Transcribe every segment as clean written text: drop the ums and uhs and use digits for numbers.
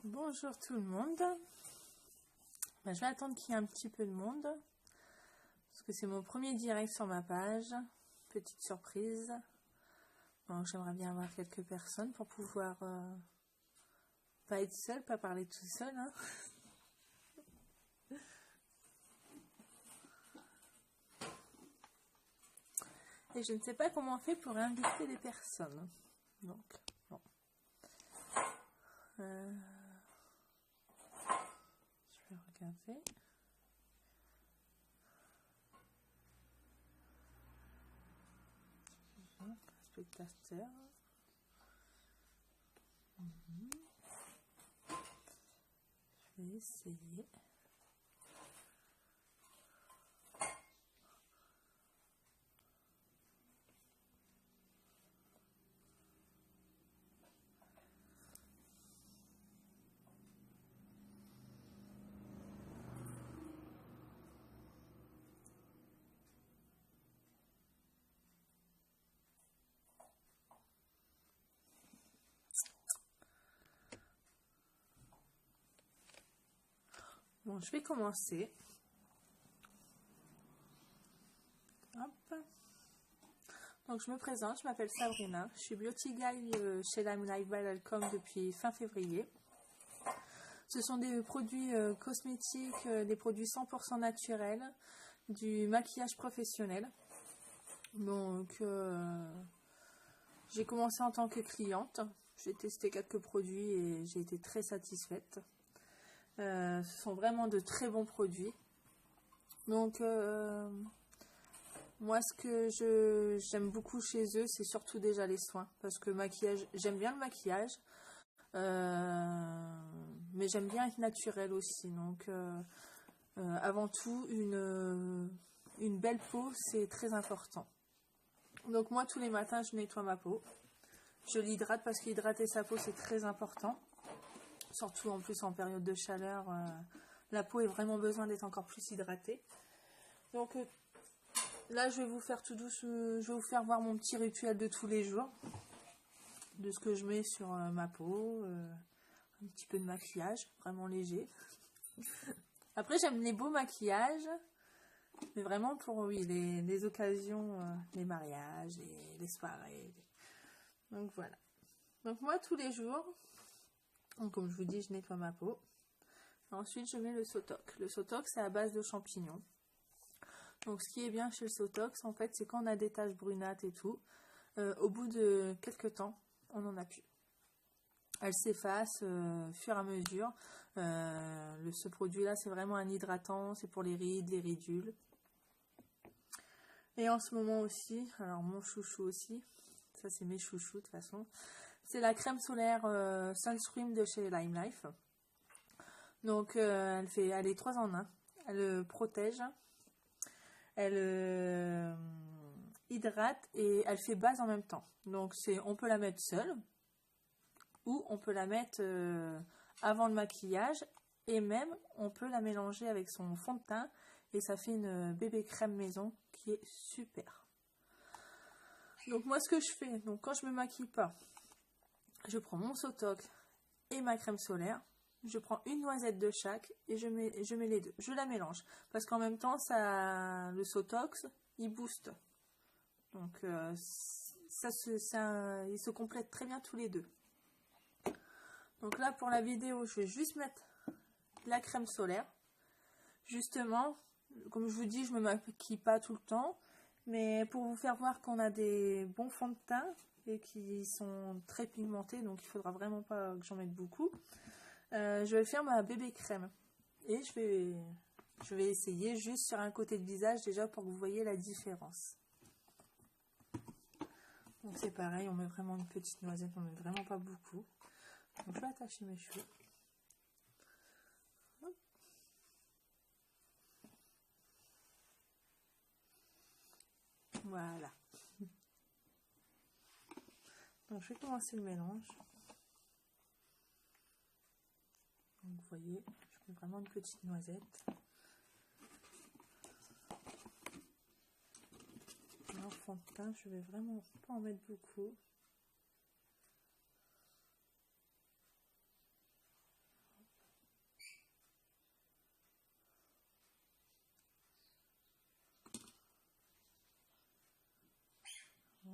Bonjour tout le monde. Je vais attendre qu'il y ait un petit peu de monde parce que c'est mon premier direct sur ma page. Petite surprise. Bon, j'aimerais bien avoir quelques personnes pour pouvoir pas être seule, pas parler tout seul. Hein. Et je ne sais pas comment on fait pour inviter des personnes. Donc, bon. Je vais regarder. Spectateur. Je vais essayer. Bon, je vais commencer. Hop. Donc, je me présente, je m'appelle Sabrina. Je suis Beauty Guide chez Lime Life by Lalcom depuis fin février. Ce sont des produits cosmétiques, des produits 100% naturels, du maquillage professionnel. Donc, j'ai commencé en tant que cliente. J'ai testé quelques produits et j'ai été très satisfaite. Ce sont vraiment de très bons produits. Donc, moi, ce que j'aime beaucoup chez eux, c'est surtout déjà les soins. Parce que maquillage, j'aime bien le maquillage. Mais j'aime bien être naturelle aussi. Donc, avant tout, une belle peau, c'est très important. Donc, moi, tous les matins, je nettoie ma peau. Je l'hydrate parce qu'hydrater sa peau, c'est très important. Surtout en plus en période de chaleur, la peau a vraiment besoin d'être encore plus hydratée. Donc là, je vais vous faire tout douce, je vais vous faire voir mon petit rituel de tous les jours, de ce que je mets sur ma peau, un petit peu de maquillage, vraiment léger. Après, j'aime les beaux maquillages, mais vraiment pour les occasions, les mariages, les soirées. Donc voilà. Donc moi, tous les jours, donc, comme je vous dis, je nettoie ma peau. Ensuite, je mets le Sotox. Le Sotox, c'est à base de champignons. Donc, ce qui est bien chez le Sotox, en fait, c'est quand on a des taches brunâtres et tout, au bout de quelques temps, on n'en a plus. Elle s'efface au fur et à mesure. Ce produit-là, c'est vraiment un hydratant. C'est pour les rides, les ridules. Et en ce moment aussi, alors mon chouchou aussi, ça c'est mes chouchous de toute façon, c'est la crème solaire Sunscreen de chez Lime Life. Donc elle est 3 en 1. Elle protège, elle hydrate et elle fait base en même temps. Donc on peut la mettre seule ou on peut la mettre avant le maquillage et même on peut la mélanger avec son fond de teint et ça fait une bébé crème maison qui est super. Donc moi ce que je fais, donc quand je me maquille pas, je prends mon Sotox et ma crème solaire. Je prends une noisette de chaque et je mets les deux. Je la mélange. Parce qu'en même temps, le Sotox, il booste. Donc, ils se complètent très bien tous les deux. Donc là, pour la vidéo, je vais juste mettre la crème solaire. Justement, comme je vous dis, je ne me maquille pas tout le temps. Mais pour vous faire voir qu'on a des bons fonds de teint et qui sont très pigmentés, donc il ne faudra vraiment pas que j'en mette beaucoup. Je vais faire ma bébé crème et je vais essayer juste sur un côté de visage déjà pour que vous voyez la différence. Donc c'est pareil, on met vraiment une petite noisette, on met vraiment pas beaucoup. Donc je vais attacher mes cheveux. Hop. Voilà. Donc je vais commencer le mélange. Donc vous voyez, je mets vraiment une petite noisette. En fond de teint, je vais vraiment pas en mettre beaucoup.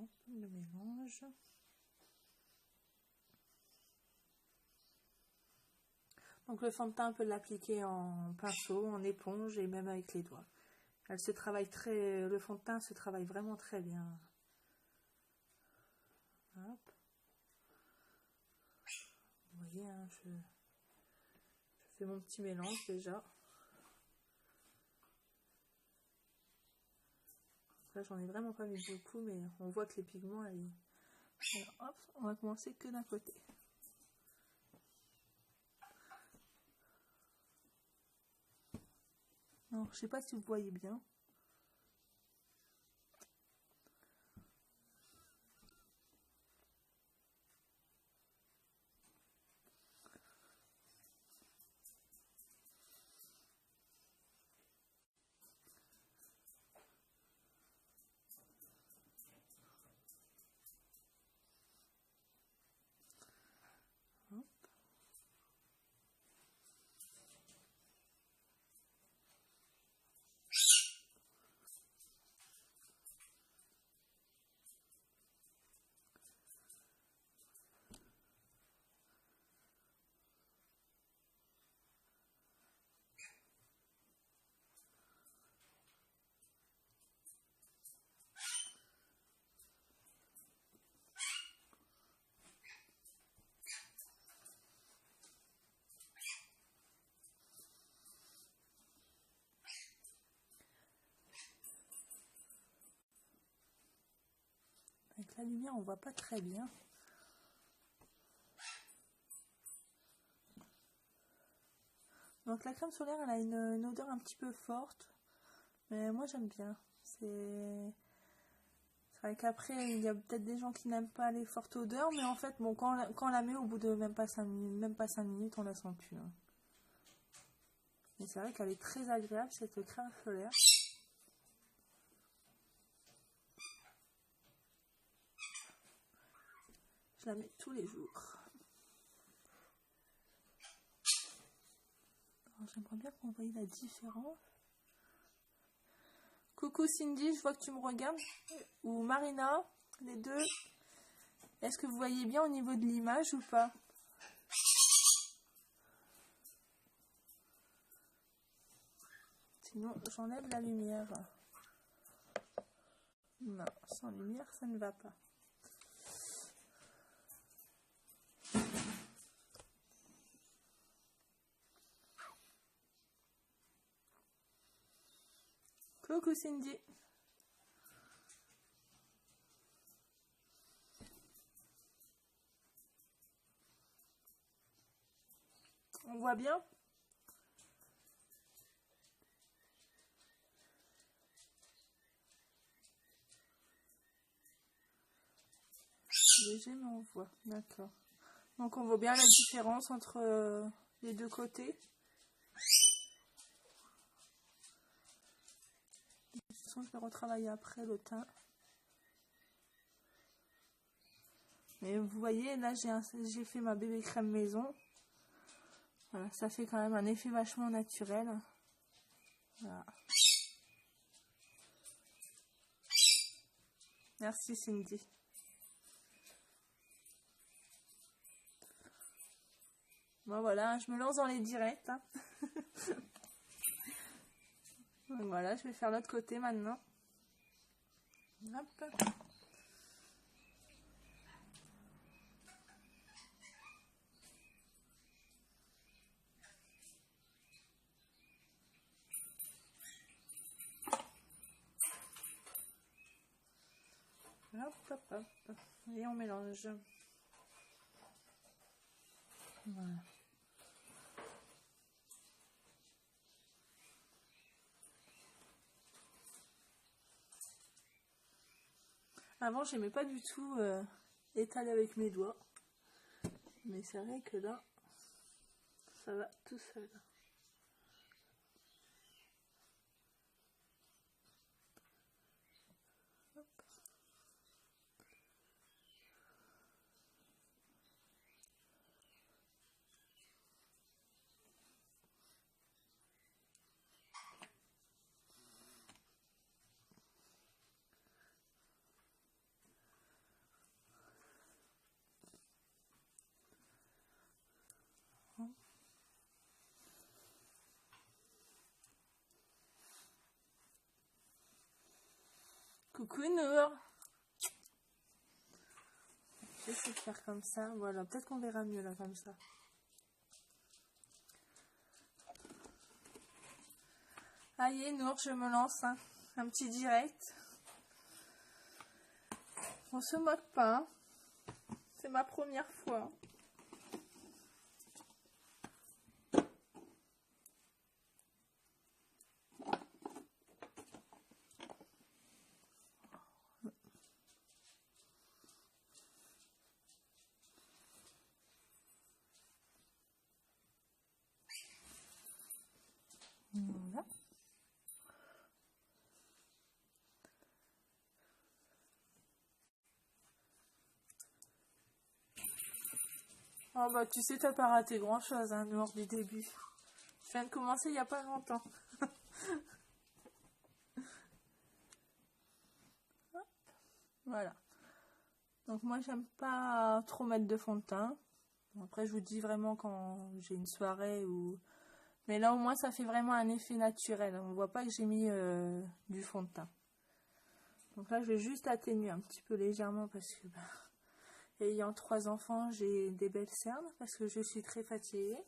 Hop, le mélange. Donc le fond de teint, on peut l'appliquer en pinceau, en éponge et même avec les doigts. Elle se travaille le fond de teint se travaille vraiment très bien. Hop. Vous voyez, hein, je fais mon petit mélange déjà. Là, j'en ai vraiment pas mis beaucoup, mais on voit que les pigments, alors, hop, on va commencer que d'un côté. Alors, je sais pas si vous voyez bien. Avec la lumière, on voit pas très bien. Donc la crème solaire, elle a une odeur un petit peu forte, mais moi j'aime bien. C'est vrai qu'après, il y a peut-être des gens qui n'aiment pas les fortes odeurs, mais en fait, bon, quand on la met au bout de même pas 5 minutes, on la sent plus. Hein. Mais c'est vrai qu'elle est très agréable, cette crème solaire. Je la mets tous les jours. J'aimerais bien qu'on voie la différence. Coucou Cindy, je vois que tu me regardes. Ou Marina, les deux. Est-ce que vous voyez bien au niveau de l'image ou pas? Sinon, j'enlève la lumière. Non, sans lumière, ça ne va pas. Coucou Cindy. On voit bien? Léger, mais on voit. D'accord. Donc on voit bien la différence entre les deux côtés. De toute façon, je vais retravailler après le teint. Mais vous voyez, là j'ai fait ma bébé crème maison. Voilà, ça fait quand même un effet vachement naturel. Voilà. Merci Cindy. Bon voilà, je me lance dans les directs. Hein. Donc voilà, je vais faire l'autre côté maintenant. Hop. Hop, hop, hop. Et on mélange. Voilà. Avant, j'aimais pas du tout étaler avec mes doigts. Mais c'est vrai que là, ça va tout seul. Hop. Coucou Nour. Je vais essayer de faire comme ça. Voilà, peut-être qu'on verra mieux là comme ça. Allez Nour, je me lance. Hein. Un petit direct. On se moque pas. Hein. C'est ma première fois. Voilà. Oh bah tu sais, t'as pas raté grand chose hein, Nour, du début. Je viens de commencer il n'y a pas longtemps. Voilà. Donc moi j'aime pas trop mettre de fond de teint. Après je vous dis vraiment quand j'ai une soirée ou... Mais là au moins ça fait vraiment un effet naturel. On voit pas que j'ai mis du fond de teint. Donc là je vais juste atténuer un petit peu légèrement parce que ayant 3 enfants j'ai des belles cernes parce que je suis très fatiguée.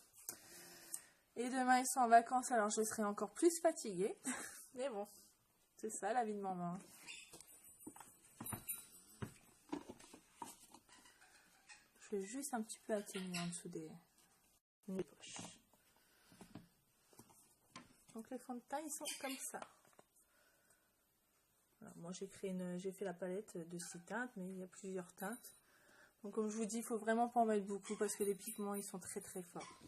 Et demain ils sont en vacances alors je serai encore plus fatiguée. Mais bon, c'est ça la vie de maman. Je vais juste un petit peu atténuer en dessous des poches. Donc les fonds de teint ils sont comme ça. Alors, moi j'ai fait la palette de 6 teintes, mais il y a plusieurs teintes. Donc comme je vous dis, il faut vraiment pas en mettre beaucoup parce que les pigments ils sont très très forts.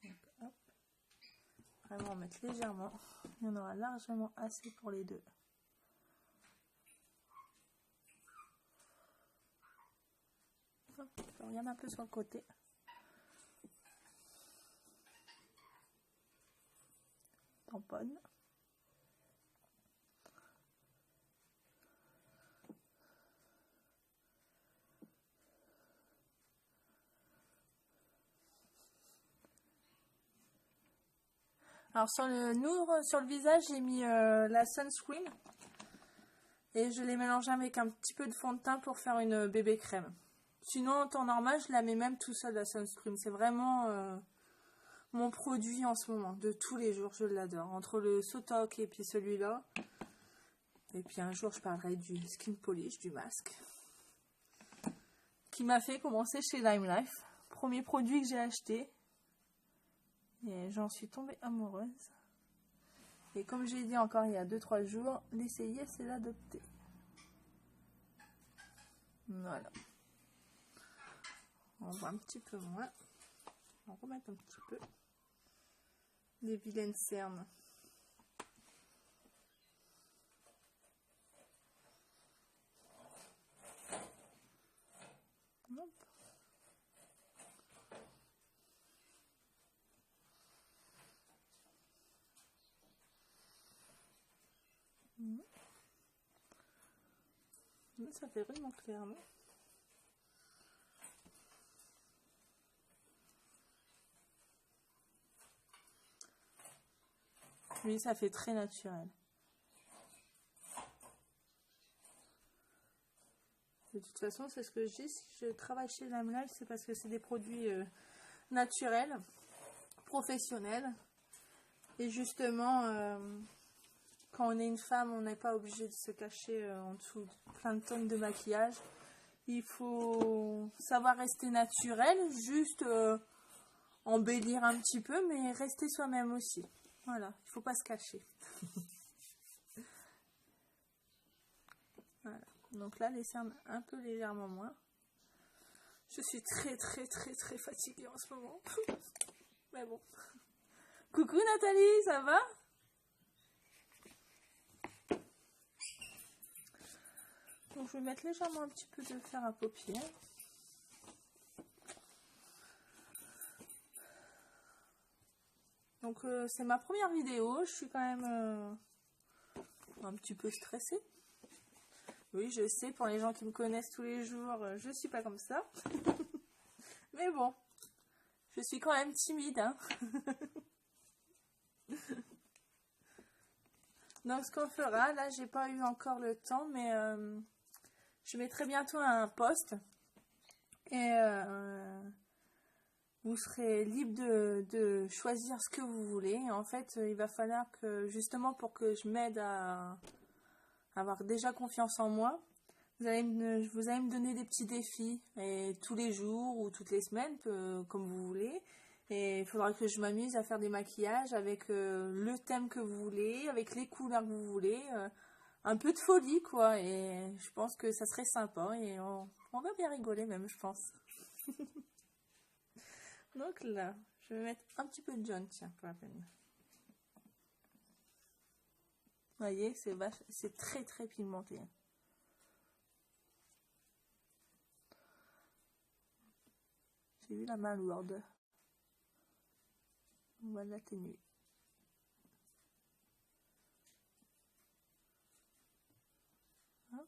Donc, hop. Vraiment en mettre légèrement. Il y en aura largement assez pour les deux. Je regarde un peu sur le côté. Tamponne. Alors sur le Nour, sur le visage, j'ai mis la sunscreen. Et je les mélange avec un petit peu de fond de teint pour faire une bébé crème. Sinon, en temps normal, je la mets même tout seul, la sunscreen. C'est vraiment mon produit en ce moment, de tous les jours. Je l'adore. Entre le Sotok et puis celui-là. Et puis un jour, je parlerai du Skin Polish, du masque. Qui m'a fait commencer chez Lime Life. Premier produit que j'ai acheté. Et j'en suis tombée amoureuse. Et comme j'ai dit encore il y a 2-3 jours, l'essayer, c'est l'adopter. Voilà. On voit un petit peu moins. On va remettre un petit peu. Des vilaines cernes. Hop. Ça fait vraiment clair, non? Oui, ça fait très naturel. De toute façon, c'est ce que je dis. Si je travaille chez Lime Life, c'est parce que c'est des produits naturels, professionnels. Et justement, quand on est une femme, on n'est pas obligé de se cacher en dessous de plein de tonnes de maquillage. Il faut savoir rester naturel, juste embellir un petit peu, mais rester soi-même aussi. Voilà, il ne faut pas se cacher. Voilà. Donc là, les cernes un peu légèrement moins. Je suis très fatiguée en ce moment. Mais bon. Coucou Nathalie, ça va? Donc je vais mettre légèrement un petit peu de fard à paupières. Donc c'est ma première vidéo, je suis quand même un petit peu stressée. Oui, je sais, pour les gens qui me connaissent tous les jours, je suis pas comme ça. Mais bon, je suis quand même timide. Hein. Donc ce qu'on fera, là j'ai pas eu encore le temps, mais je mettrai bientôt un post et vous serez libre de choisir ce que vous voulez. En fait, il va falloir que, justement pour que je m'aide à avoir déjà confiance en moi, vous allez me donner des petits défis et tous les jours ou toutes les semaines, comme vous voulez. Et il faudra que je m'amuse à faire des maquillages avec le thème que vous voulez, avec les couleurs que vous voulez. Un peu de folie, quoi. Et je pense que ça serait sympa et on va bien rigoler même, je pense. Donc là, je vais mettre un petit peu de jaune, tiens, pour la peine. Vous voyez, c'est très très pigmenté. J'ai eu la main lourde. On va l'atténuer. Hop.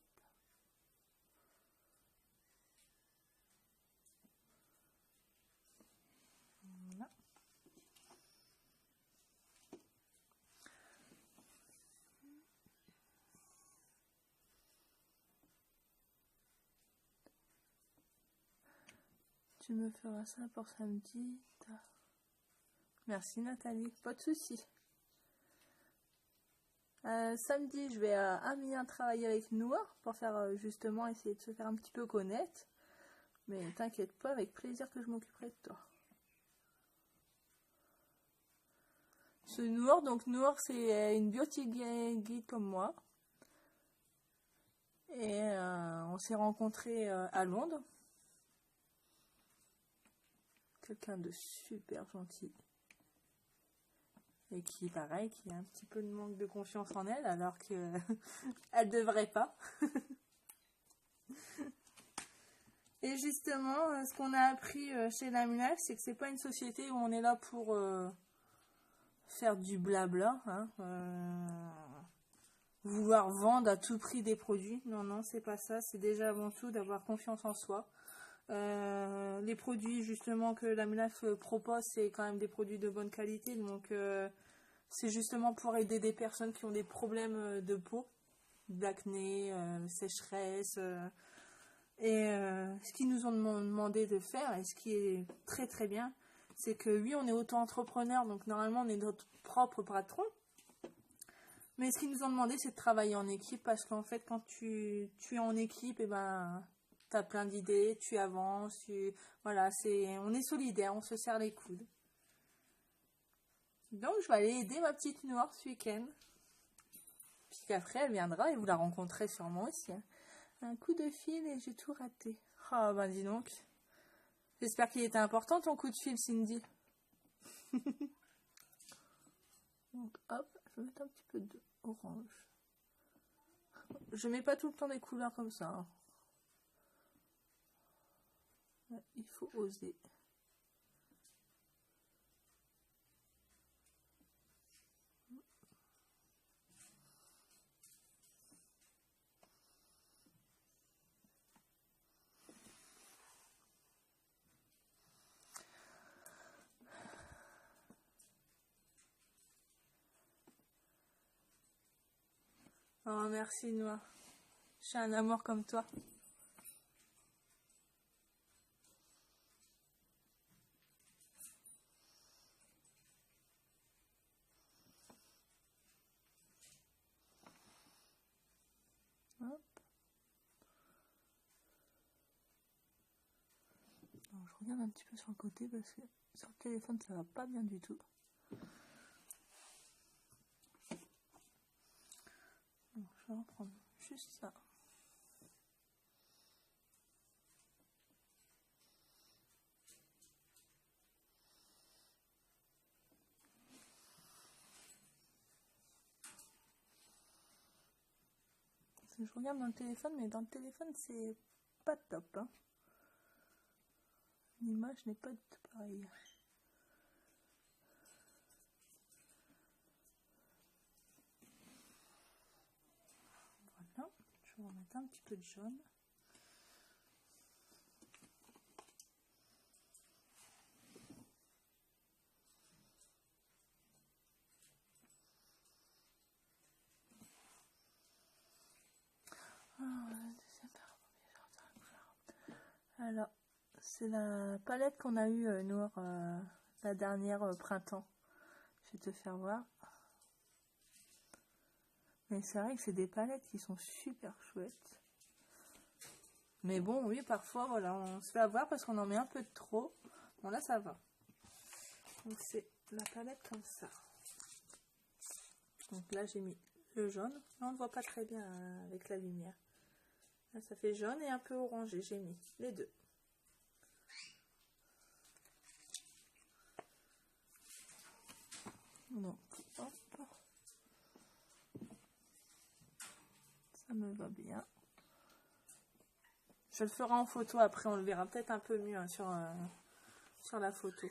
Voilà. Tu me feras ça pour samedi. Merci Nathalie, pas de souci. Samedi, je vais à Amiens travailler avec Noah pour faire justement essayer de se faire un petit peu connaître. Mais t'inquiète pas, avec plaisir que je m'occuperai de toi. Ce Noor, donc Noor c'est une beauty guide comme moi. Et on s'est rencontrés à Londres. Quelqu'un de super gentil. Et qui, pareil, qui a un petit peu de manque de confiance en elle, alors que elle devrait pas. Et justement, ce qu'on a appris chez Laminaf, c'est que c'est pas une société où on est là pour faire du blabla, hein, vouloir vendre à tout prix des produits. Non, non, c'est pas ça. C'est déjà avant tout d'avoir confiance en soi. Les produits justement que Laminaf propose, c'est quand même des produits de bonne qualité, donc c'est justement pour aider des personnes qui ont des problèmes de peau, d'acné, sécheresse. Et ce qu'ils nous ont demandé de faire, et ce qui est très très bien, c'est que oui, on est auto-entrepreneur, donc normalement on est notre propre patron. Mais ce qu'ils nous ont demandé, c'est de travailler en équipe, parce qu'en fait, quand tu es en équipe, et ben, tu as plein d'idées, tu avances, voilà, on est solidaires, on se serre les coudes. Donc, je vais aller aider ma petite Noire ce week-end. Puisqu'après, elle viendra et vous la rencontrez sûrement aussi. Un coup de fil et j'ai tout raté. Oh, ben dis donc. J'espère qu'il était important ton coup de fil, Cindy. Donc, hop, je vais mettre un petit peu d'orange. Je mets pas tout le temps des couleurs comme ça. Hein. Ouais, il faut oser. Oh, merci, Noah. Je suis un amour comme toi. Hop. Alors, je regarde un petit peu sur le côté parce que sur le téléphone, ça va pas bien du tout. Donc, je vais reprendre juste ça. Je regarde dans le téléphone, mais dans le téléphone, c'est pas top. Hein. L'image n'est pas du tout pareille. Voilà, je vais remettre un petit peu de jaune. Alors, c'est la palette qu'on a eue, Nour, la dernière printemps. Je vais te faire voir. Mais c'est vrai que c'est des palettes qui sont super chouettes. Mais bon, oui, parfois, voilà, on se fait avoir parce qu'on en met un peu de trop. Bon, là, ça va. Donc, c'est la palette comme ça. Donc là, j'ai mis le jaune. Là, on ne voit pas très bien avec la lumière. Là, ça fait jaune et un peu orangé. J'ai mis les deux. Donc, hop. Ça me va bien. Je le ferai en photo après, on le verra peut-être un peu mieux hein, sur la photo.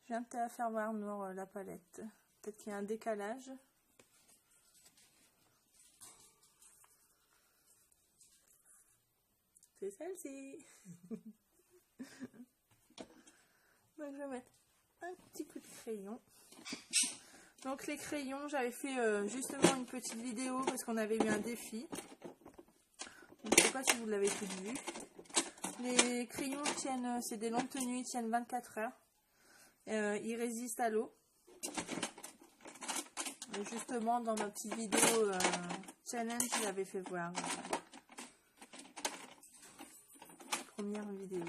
Je viens de te la faire voir, Nour, la palette. Peut-être qu'il y a un décalage. C'est celle-ci. Donc je vais mettre un petit coup de crayon. Donc les crayons, j'avais fait justement une petite vidéo parce qu'on avait eu un défi. Donc, je ne sais pas si vous l'avez tout vu. Les crayons tiennent, c'est des longues tenues, ils tiennent 24 heures. Ils résistent à l'eau. Justement dans ma petite vidéo challenge, je l'avais fait voir. Première vidéo.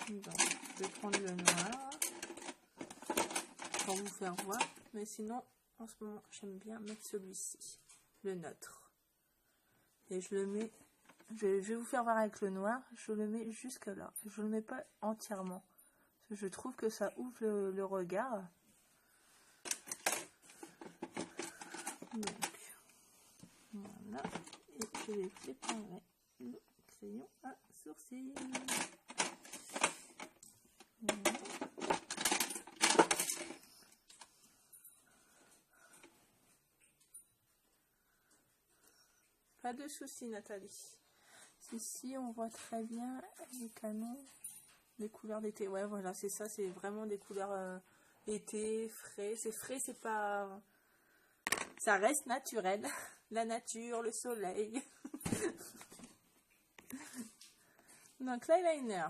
Donc, je vais prendre le noir pour vous faire voir. Mais sinon, en ce moment, j'aime bien mettre celui-ci, le neutre. Et je le mets, je vais vous faire voir avec le noir, je le mets jusque là. Je le mets pas entièrement. Je trouve que ça ouvre le regard. Donc, voilà. Et je vais préparer le crayon à sourcils. Voilà. Pas de soucis, Nathalie. Ici, on voit très bien les canons, les couleurs d'été. Ouais, voilà, c'est ça, c'est vraiment des couleurs été, frais. C'est frais, c'est pas... Ça reste naturel. La nature, le soleil. Donc, l'eyeliner.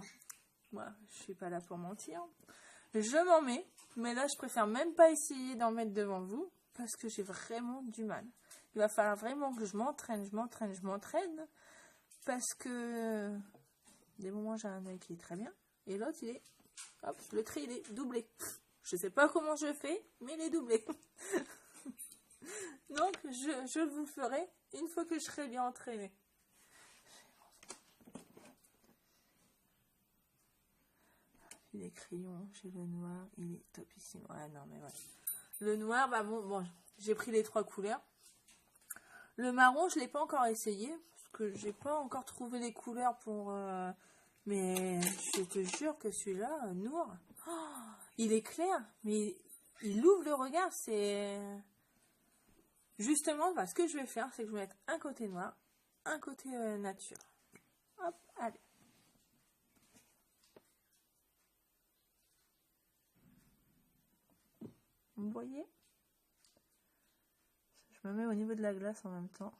Moi, je suis pas là pour mentir. Je m'en mets, mais là, je préfère même pas essayer d'en mettre devant vous parce que j'ai vraiment du mal. Il va falloir vraiment que je m'entraîne, parce que des moments j'ai un œil qui est très bien et l'autre il est, hop, le trait il est doublé. Je sais pas comment je fais, mais il est doublé. Donc je vous ferai une fois que je serai bien entraînée. J'ai les crayons, j'ai le noir, il est topissime. Ouais, non mais ouais. Le noir, bah bon j'ai pris les 3 couleurs. Le marron, je l'ai pas encore essayé parce que j'ai pas encore trouvé les couleurs pour. Mais je te jure que celui-là, Nour, il est clair, mais il ouvre le regard. C'est justement, bah, ce que je vais faire, c'est que je vais mettre un côté noir, un côté nature. Hop, allez. Vous voyez? Je me mets au niveau de la glace en même temps.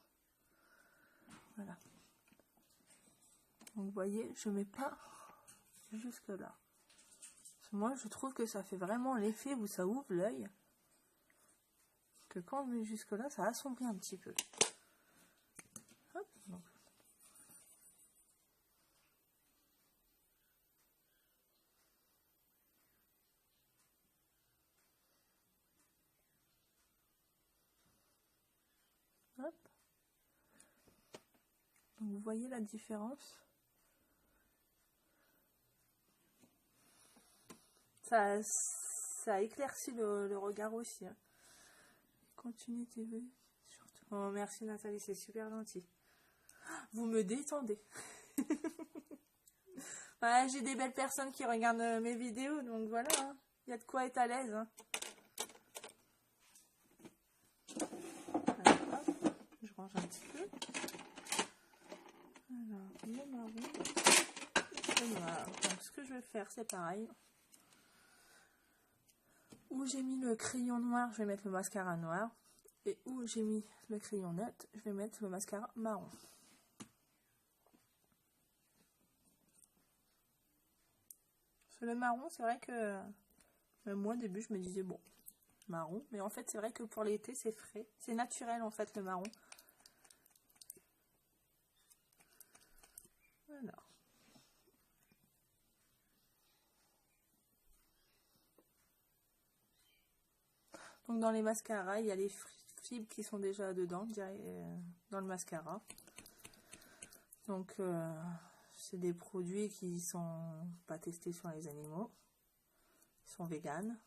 Voilà. Donc vous voyez, je mets pas jusque là. Moi, je trouve que ça fait vraiment l'effet où ça ouvre l'œil. Que quand on met jusque là, ça assombrit un petit peu. Hop, donc. Hop. Donc vous voyez la différence. Ça éclaircit le regard aussi. Hein. Continue tes vœux. Surtout. Oh, merci Nathalie, c'est super gentil. Vous me détendez. Voilà, j'ai des belles personnes qui regardent mes vidéos, donc voilà. Hein. Il y a de quoi être à l'aise. Hein. Alors, hop, je range un petit peu. Alors, le marron, le noir. Donc, ce que je vais faire, c'est pareil. où j'ai mis le crayon noir, je vais mettre le mascara noir. Et où j'ai mis le crayon neutre, je vais mettre le mascara marron. Sur le marron, c'est vrai que même moi au début je me disais bon, marron. Mais en fait c'est vrai que pour l'été c'est frais. C'est naturel en fait le marron. Alors. Donc dans les mascaras, il y a les fibres qui sont déjà dedans, dans le mascara. Donc c'est des produits qui sont pas testés sur les animaux. Ils sont véganes.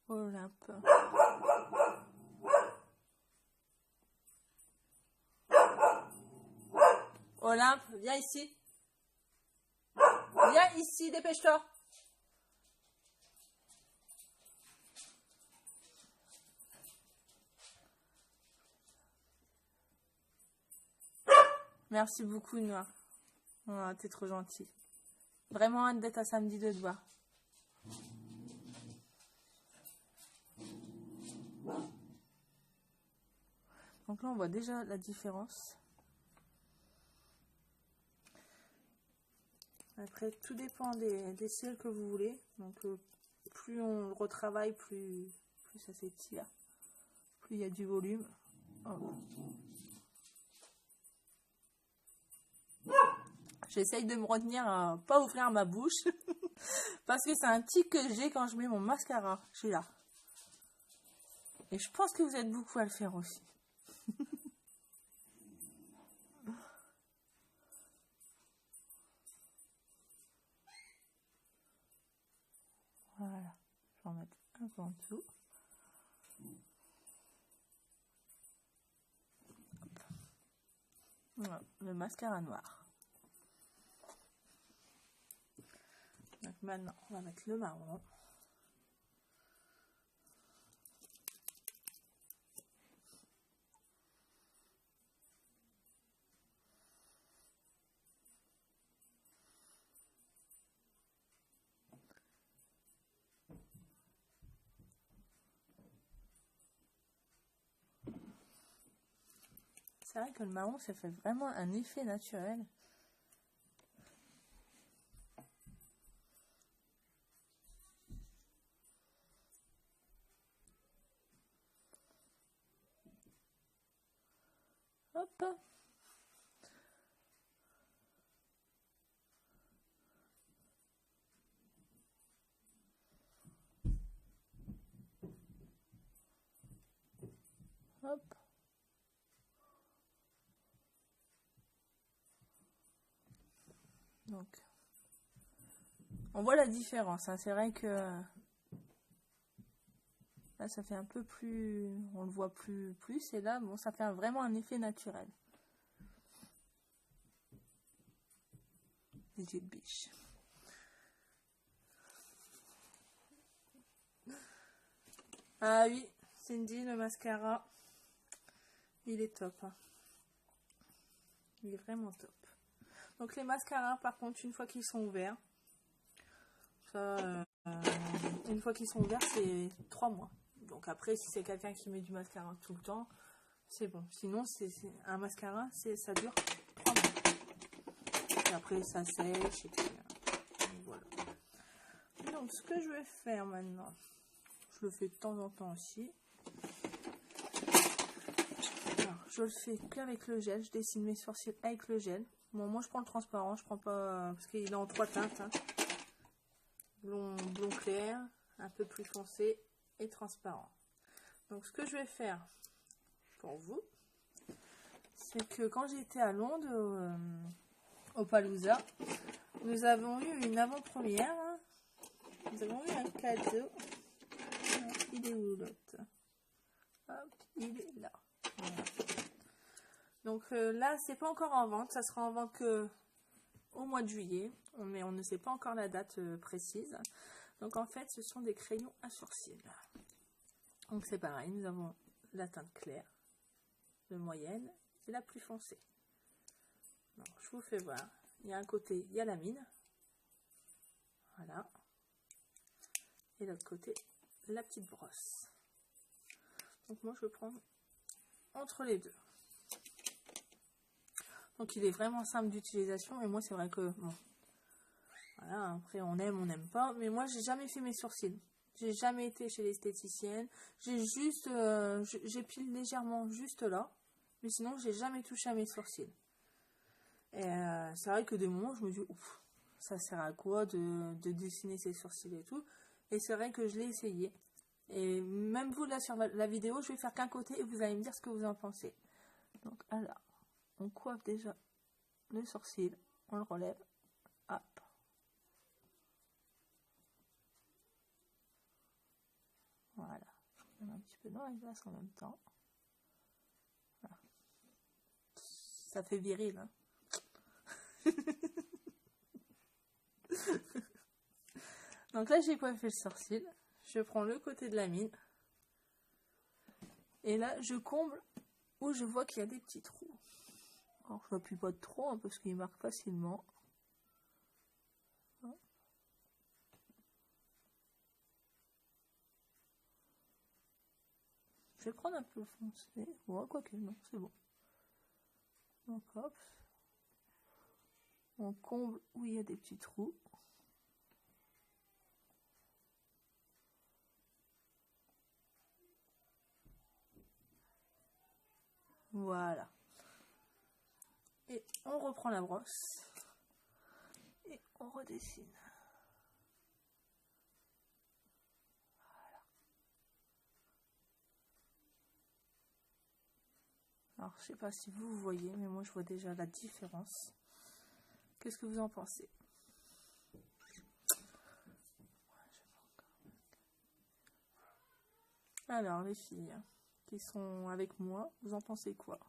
Olympe. Olympe, viens ici. Viens ici, dépêche-toi. Merci beaucoup, Noir. Oh, t'es trop gentil. Vraiment hâte d'être à samedi de te voir. Donc là, on voit déjà la différence. Après, tout dépend des cils que vous voulez. Donc, plus on le retravaille, plus ça s'étire. Plus il y a du volume. Oh. J'essaye de me retenir à pas ouvrir ma bouche. Parce que c'est un tic que j'ai quand je mets mon mascara. Je suis là. Et je pense que vous êtes beaucoup à le faire aussi. Voilà. Je vais en mettre un peu en dessous. Voilà, le mascara noir. Donc maintenant, on va mettre le marron. C'est vrai que le marron, ça fait vraiment un effet naturel. Hop. Hop. Donc, on voit la différence. Hein. C'est vrai que là, ça fait un peu plus... On le voit plus. Et là, bon, ça fait vraiment un effet naturel. Les yeux de biche. Ah oui, Cindy, le mascara, il est top. Hein. Il est vraiment top. Donc les mascaras, par contre, une fois qu'ils sont ouverts, une fois qu'ils sont ouverts, c'est 3 mois. Donc après, si c'est quelqu'un qui met du mascara tout le temps, c'est bon. Sinon, un mascara, ça dure 3 mois. Et après, ça sèche. Et puis, voilà. Donc, ce que je vais faire maintenant, je le fais de temps en temps aussi. Alors, je le fais qu'avec le gel. Je dessine mes sourcils avec le gel. Bon, moi, je prends le transparent. Je prends pas... Parce qu'il est en 3 teintes. Hein. Blond clair, un peu plus foncé et transparent. Donc, ce que je vais faire pour vous, c'est que quand j'étais à Londres, au Palooza, nous avons eu une avant-première. Hein. Nous avons eu un cadeau. Il est où l'autre? Hop, il est là. Voilà. Donc là, c'est pas encore en vente. Ça sera en vente que au mois de juillet. Mais on ne sait pas encore la date précise. Donc en fait, ce sont des crayons à sourcils. Donc c'est pareil, nous avons la teinte claire, de moyenne et la plus foncée. Donc, je vous fais voir. Il y a un côté, il y a la mine. Voilà. Et l'autre côté, la petite brosse. Donc moi, je vais prendre entre les deux. Donc il est vraiment simple d'utilisation. Et moi, c'est vrai que, bon, voilà, après on aime, on n'aime pas. Mais moi, j'ai jamais fait mes sourcils. J'ai jamais été chez l'esthéticienne. J'ai juste, j'épile légèrement juste là. Mais sinon, j'ai jamais touché à mes sourcils. Et c'est vrai que de moments, je me dis, ouf, ça sert à quoi de dessiner ses sourcils et tout. Et c'est vrai que je l'ai essayé. Et même vous, là, sur la vidéo, je vais faire qu'un côté et vous allez me dire ce que vous en pensez. Donc, alors, on coiffe déjà le sourcil. On le relève. Hop. Voilà. Je mets un petit peu dans la glace en même temps. Voilà. Ça fait viril, hein. Donc là, j'ai coiffé le sourcil. Je prends le côté de la mine. Et là, je comble où je vois qu'il y a des petits trous. Alors, je n'appuie pas trop hein, parce qu'il marque facilement. Je vais prendre un peu foncé. Ouais, quoique, non, c'est bon. Donc, hop. On comble où il y a des petits trous. Voilà. Et on reprend la brosse. Et on redessine. Voilà. Alors, je sais pas si vous voyez, mais moi, je vois déjà la différence. Qu'est-ce que vous en pensez? Alors, les filles qui sont avec moi, vous en pensez quoi?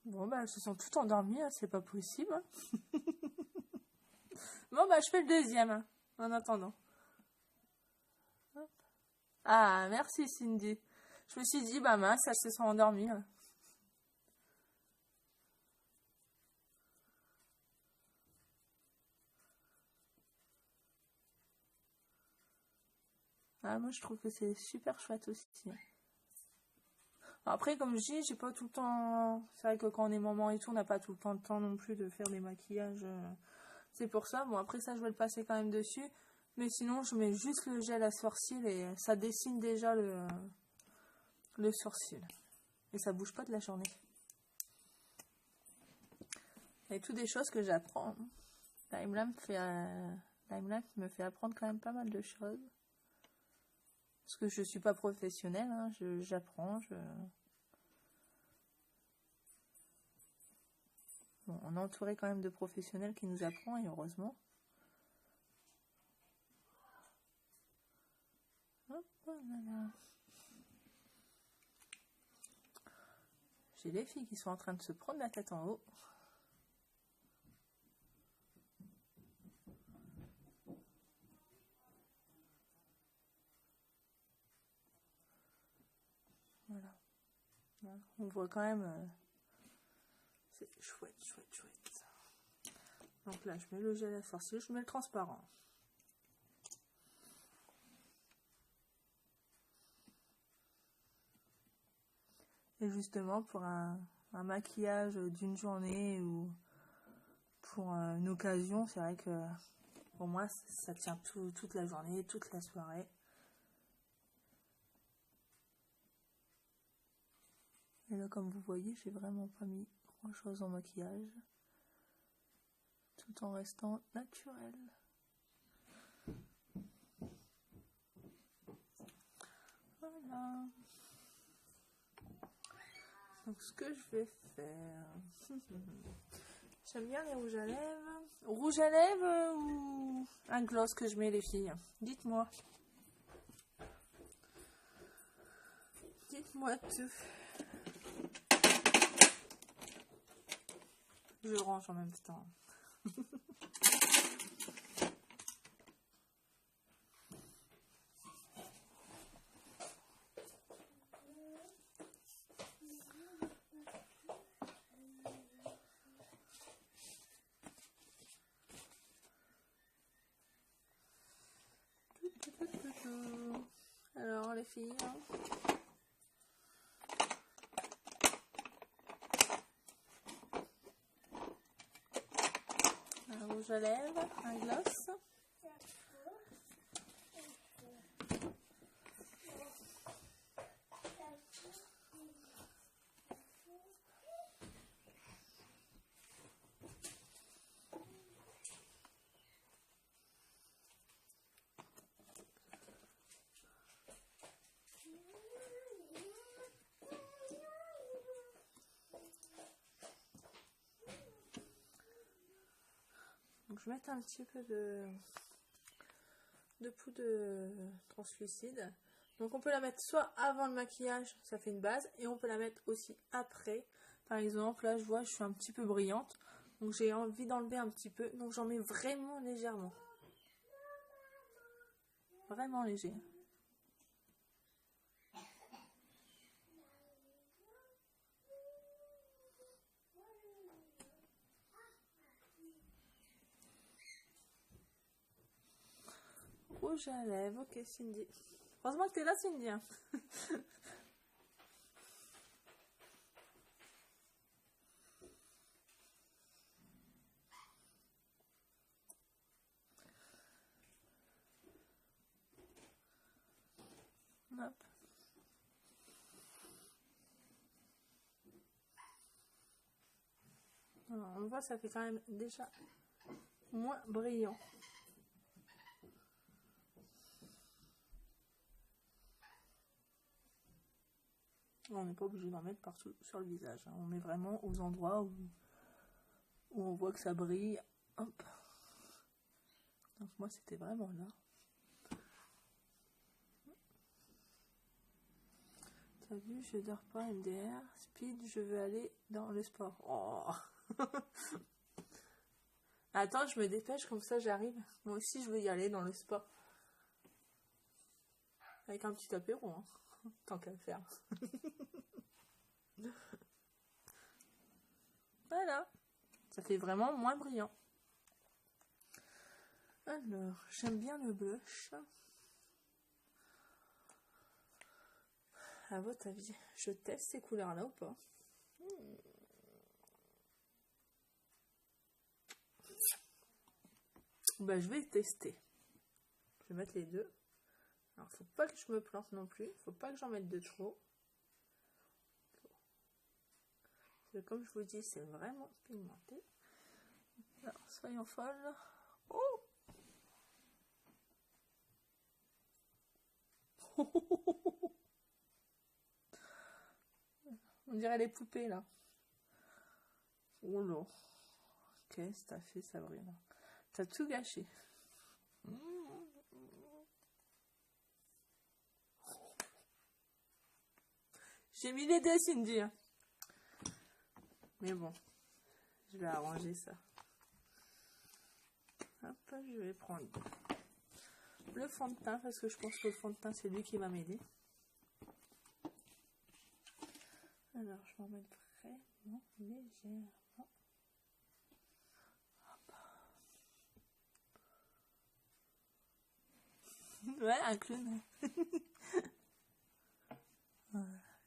Bon, bah, elles se sont toutes endormies, hein, c'est pas possible. Hein. Bon, bah, je fais le deuxième, hein, en attendant. Hop. Ah, merci Cindy. Je me suis dit, bah mince, elles se sont endormies. Hein. Ah, moi, je trouve que c'est super chouette aussi. Après, comme je dis, j'ai pas tout le temps... C'est vrai que quand on est maman et tout, on n'a pas tout le temps le temps non plus de faire des maquillages. C'est pour ça. Bon, après ça, je vais le passer quand même dessus. Mais sinon, je mets juste le gel à sourcil et ça dessine déjà le sourcil. Et ça bouge pas de la journée. Et tout des choses que j'apprends. Timeline me fait apprendre quand même pas mal de choses. Parce que je suis pas professionnelle, hein, j'apprends. Bon, on est entouré quand même de professionnels qui nous apprennent, et heureusement. Hop, voilà. J'ai les filles qui sont en train de se prendre la tête en haut. Voilà. On voit quand même... c'est chouette, chouette, chouette. Donc là, je mets le gel à sourcil, je mets le transparent. Et justement, pour un maquillage d'une journée ou pour une occasion, c'est vrai que pour moi, ça tient toute la journée, toute la soirée. Et là, comme vous voyez, j'ai vraiment pas mis grand chose en maquillage. Tout en restant naturel. Voilà. Donc ce que je vais faire... J'aime bien les rouges à lèvres. Rouge à lèvres ou un gloss que je mets les filles? Dites-moi. Dites-moi tout. Je range en même temps. Alors les filles, un rouge à lèvres, un gloss. Donc je vais mettre un petit peu de poudre translucide. Donc on peut la mettre soit avant le maquillage, ça fait une base, et on peut la mettre aussi après. Par exemple, là je vois je suis un petit peu brillante, donc j'ai envie d'enlever un petit peu, donc j'en mets vraiment légèrement. Vraiment léger. Rouge à lèvres, ok Cindy. Heureusement que t'es là Cindy. Hein. Hop. Alors, on voit ça fait quand même déjà moins brillant. On n'est pas obligé d'en mettre partout sur le visage. Hein. On met vraiment aux endroits où on voit que ça brille. Hop. Donc moi c'était vraiment là. T'as vu, je dors pas MDR. Speed, je veux aller dans le sport. Oh. Attends, je me dépêche, comme ça j'arrive. Moi aussi je veux y aller dans le sport. Avec un petit apéro, hein. Tant qu'à faire. Voilà. Ça fait vraiment moins brillant. Alors, j'aime bien le blush. À votre avis, je teste ces couleurs-là ou pas? Bah, je vais tester. Je vais mettre les deux. Alors, faut pas que je me plante non plus. Faut pas que j'en mette de trop. Comme je vous dis, c'est vraiment pigmenté. Alors, soyons folles. Oh! On dirait les poupées là. Oh là. Qu'est-ce que t'as fait, Sabrina? T'as tout gâché. J'ai mis les deux, Cindy. Mais bon, je vais arranger ça. Hop, je vais prendre le fond de teint parce que je pense que le fond de teint c'est lui qui va m'aider. Alors, je vais en mettre vraiment légèrement. Hop. Ouais, un clown.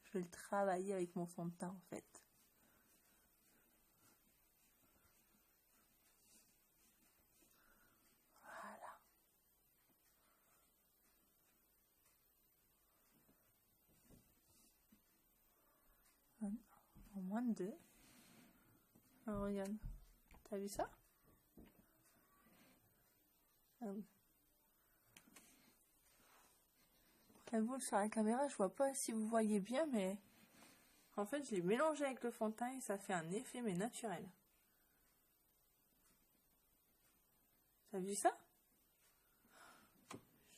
Je vais le travailler avec mon fond de teint en fait. En moins de 2. Alors regarde, t'as vu ça? Après vous sur la caméra, je vois pas si vous voyez bien, mais qu'en fait, je l'ai mélangé avec le fond de teint et ça fait un effet, mais naturel. T'as vu ça?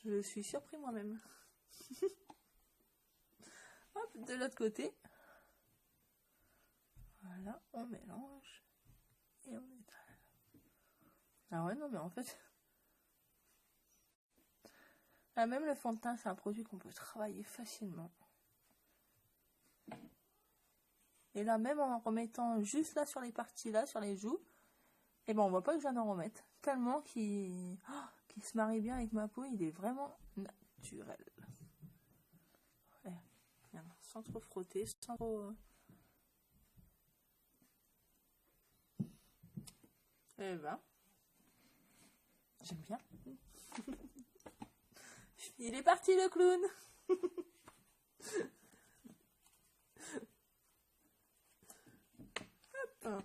Je suis surpris moi-même. Hop, de l'autre côté. Voilà, on mélange. Et on étale. Ah ouais, non, mais en fait... Ah, même le fond de teint, c'est un produit qu'on peut travailler facilement. Et là, même en remettant juste là sur les parties là, sur les joues, et ben on voit pas que je viens d'en remettre. Tellement qu'il se marie bien avec ma peau, il est vraiment naturel. Ouais, sans trop frotter, sans trop... Eh ben, j'aime bien. Il est parti le clown. Hop.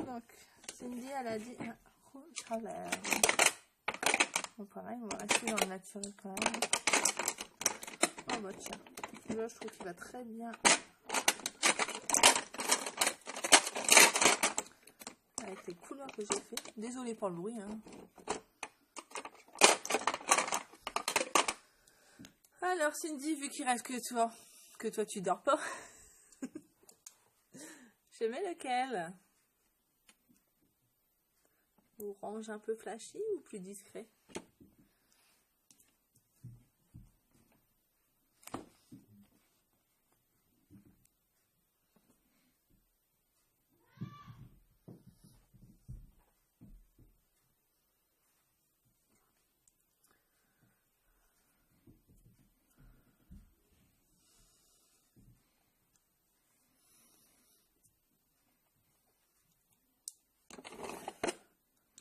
Donc, Cindy, elle a dit un rouge à lèvres. Bon, pareil, on va rester dans le naturel quand même. Oh bah tiens, là je trouve qu'il va très bien avec les couleurs que j'ai fait. Désolée pour le bruit, hein. Alors Cindy, vu qu'il reste que toi tu dors pas, je mets lequel? Orange un peu flashy ou plus discret?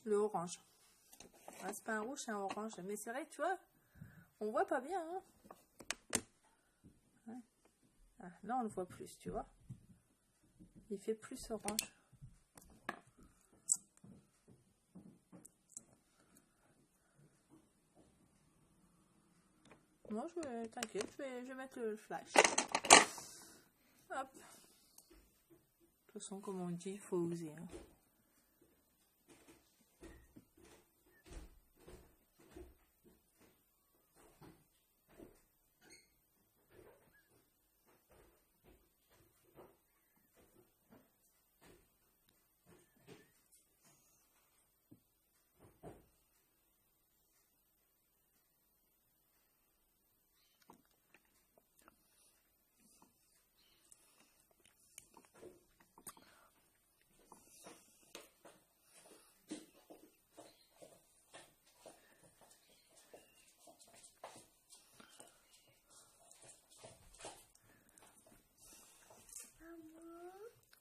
Le orange. Ah, c'est pas un rouge, c'est un orange. Mais c'est vrai, tu vois, on voit pas bien. Hein, ouais. Ah, là, on le voit plus, tu vois. Il fait plus orange. Moi, t'inquiète, je vais mettre le flash. Hop. De toute façon, comme on dit, il faut oser. Hein.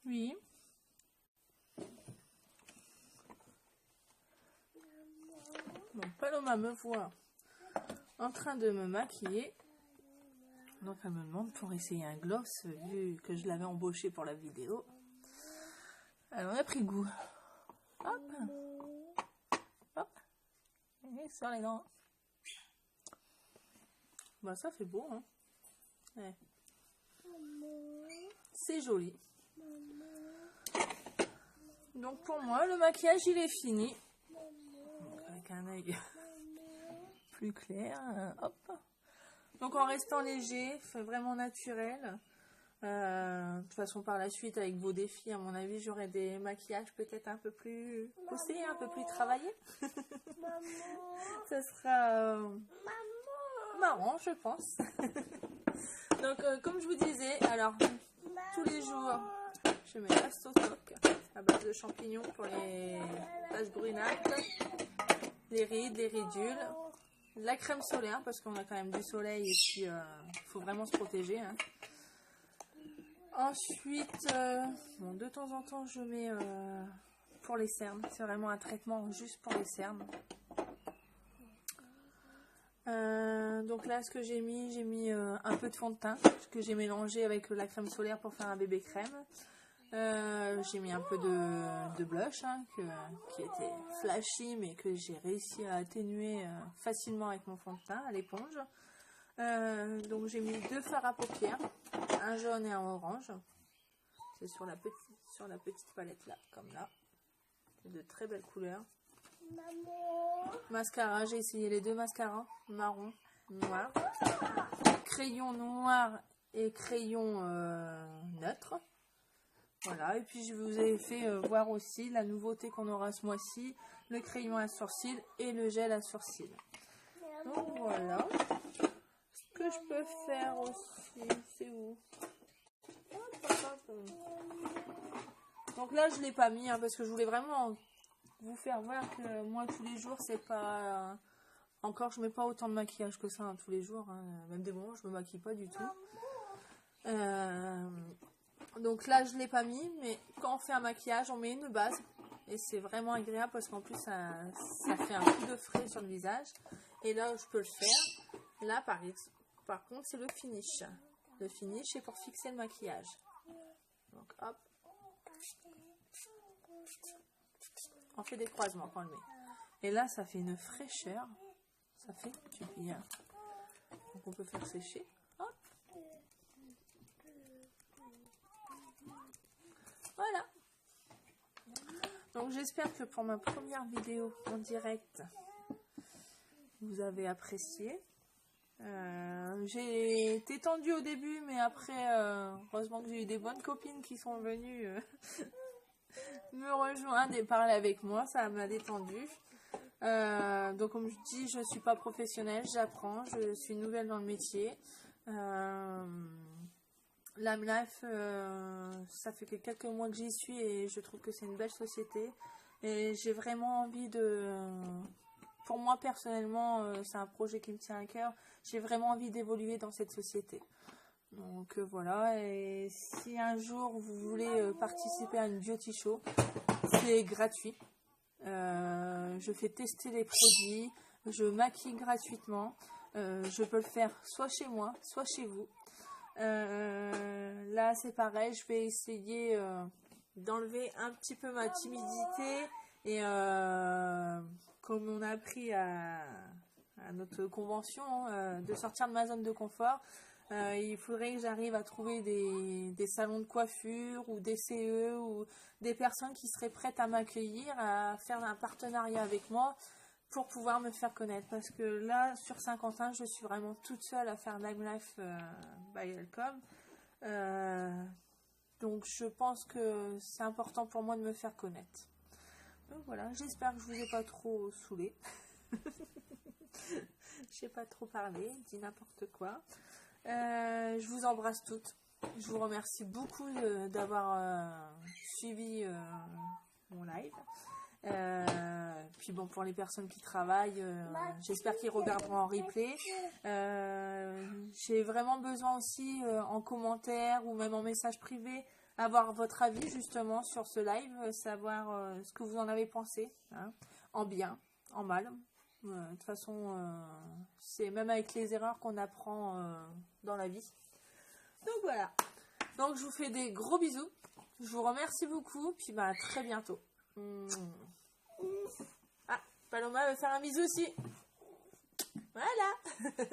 Oui. Donc Paloma me voit en train de me maquiller. Donc elle me demande pour essayer un gloss vu que je l'avais embauché pour la vidéo. Alors on a pris goût. Hop. Hop. Et sur les dents. Bah ça fait beau hein. Ouais. C'est joli. Donc pour moi le maquillage il est fini. Donc, avec un œil plus clair. Hop. Donc en restant léger, vraiment naturel. De toute façon par la suite avec vos défis à mon avis j'aurai des maquillages peut-être un peu plus poussés, un peu plus travaillés. Ça sera marrant je pense. Donc comme je vous disais, alors tous les jours je mets l'Astotoc à base de champignons pour les taches brunâtres, les rides, les ridules, la crème solaire parce qu'on a quand même du soleil et puis il faut vraiment se protéger hein. Ensuite bon, de temps en temps je mets pour les cernes, c'est vraiment un traitement juste pour les cernes. Donc là ce que j'ai mis un peu de fond de teint que j'ai mélangé avec la crème solaire pour faire un bébé crème. J'ai mis un peu de blush hein, qui était flashy mais que j'ai réussi à atténuer facilement avec mon fond de teint à l'éponge. Donc j'ai mis 2 fards à paupières, un jaune et un orange. C'est sur la petite palette là, comme là. C'est de très belles couleurs. Mascara, j'ai essayé les 2 mascaras, marron, noir. Crayon noir et crayon neutre. Voilà, et puis je vous ai fait voir aussi la nouveauté qu'on aura ce mois-ci, le crayon à sourcils et le gel à sourcils. Donc voilà. Ce que je peux faire aussi, c'est où? Donc là je l'ai pas mis hein, parce que je voulais vraiment vous faire voir que moi tous les jours c'est pas... Encore je mets pas autant de maquillage que ça hein, tous les jours, hein. Même des moments je me maquille pas du tout. Donc là je l'ai pas mis, mais quand on fait un maquillage on met une base et c'est vraiment agréable parce qu'en plus ça fait un coup de frais sur le visage. Et là où je peux le faire, là par contre c'est le finish. Le finish c'est pour fixer le maquillage. Donc hop, on fait des croisements quand on le met. Et là ça fait une fraîcheur, ça fait du bien. Donc on peut faire sécher. Hop. Voilà. Donc j'espère que pour ma première vidéo en direct, vous avez apprécié. J'ai été tendue au début, mais après, heureusement que j'ai eu des bonnes copines qui sont venues me rejoindre et parler avec moi. Ça m'a détendue. Donc comme je dis, je ne suis pas professionnelle, j'apprends, je suis nouvelle dans le métier. LimeLife, ça fait que quelques mois que j'y suis et je trouve que c'est une belle société. Et j'ai vraiment envie de... Pour moi personnellement, c'est un projet qui me tient à cœur. J'ai vraiment envie d'évoluer dans cette société. Donc voilà, et si un jour vous voulez participer à une beauty show, c'est gratuit. Je fais tester les produits, je maquille gratuitement. Je peux le faire soit chez moi, soit chez vous. Là c'est pareil, je vais essayer d'enlever un petit peu ma timidité et comme on a appris à notre convention de sortir de ma zone de confort, il faudrait que j'arrive à trouver des salons de coiffure ou des CE ou des personnes qui seraient prêtes à m'accueillir, à faire un partenariat avec moi pour pouvoir me faire connaître, parce que là sur Saint-Quentin je suis vraiment toute seule à faire LimeLife by Elcom. Donc je pense que c'est important pour moi de me faire connaître. Donc voilà, j'espère que je vous ai pas trop saoulé. J'ai pas trop parlé, dit n'importe quoi. Je vous embrasse toutes. Je vous remercie beaucoup d'avoir suivi mon live. Puis bon, pour les personnes qui travaillent, j'espère qu'ils regarderont en replay. J'ai vraiment besoin aussi en commentaire ou même en message privé avoir votre avis justement sur ce live, savoir ce que vous en avez pensé, hein, en bien, en mal. De toute façon, c'est même avec les erreurs qu'on apprend dans la vie. Donc voilà. Donc je vous fais des gros bisous. Je vous remercie beaucoup. Puis bah, à très bientôt. Ah, Paloma veut faire un bisou aussi. Voilà.